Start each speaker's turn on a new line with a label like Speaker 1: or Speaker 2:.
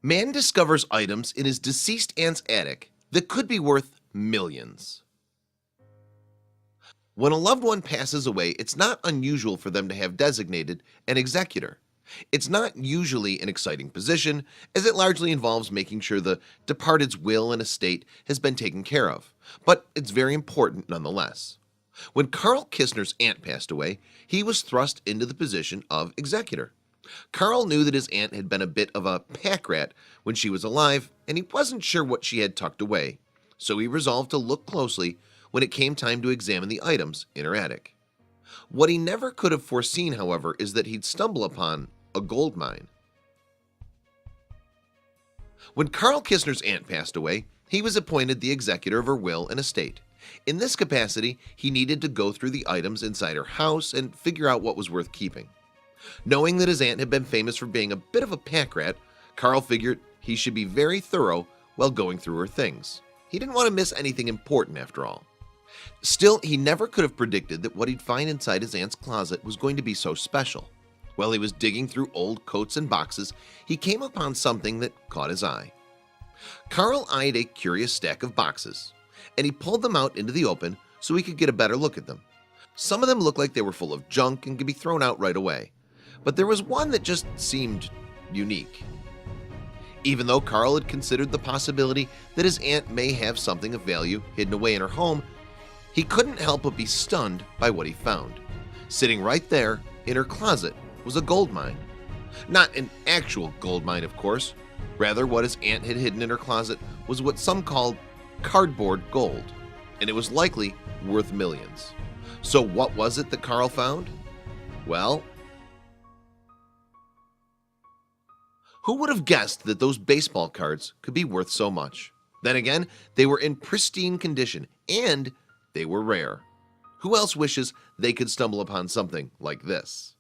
Speaker 1: Man discovers items in his deceased aunt's attic that could be worth millions. When a loved one passes away, it's not unusual for them to have designated an executor. It's not usually an exciting position, as it largely involves making sure the departed's will and estate has been taken care of, but it's very important nonetheless. When Carl Kistner's aunt passed away, he was thrust into the position of executor. Carl knew that his aunt had been a bit of a pack rat when she was alive, and he wasn't sure what she had tucked away, so he resolved to look closely when it came time to examine the items in her attic. What he never could have foreseen, however, is that he'd stumble upon a gold mine. When Carl Kistner's aunt passed away, he was appointed the executor of her will and estate. In this capacity, he needed to go through the items inside her house and figure out what was worth keeping. Knowing that his aunt had been famous for being a bit of a pack rat, Carl figured he should be very thorough while going through her things. He didn't want to miss anything important after all. Still, he never could have predicted that what he'd find inside his aunt's closet was going to be so special. While he was digging through old coats and boxes, he came upon something that caught his eye. Carl eyed a curious stack of boxes, and he pulled them out into the open so he could get a better look at them. Some of them looked like they were full of junk and could be thrown out right away, but there was one that just seemed unique. Even though Carl had considered the possibility that his aunt may have something of value hidden away in her home, he couldn't help but be stunned by what he found. Sitting right there in her closet was a gold mine. Not an actual gold mine, of course. Rather, what his aunt had hidden in her closet was what some called cardboard gold, and it was likely worth millions. So what was it that Carl found? Well, who would have guessed that those baseball cards could be worth so much? Then again, they were in pristine condition and they were rare. Who else wishes they could stumble upon something like this?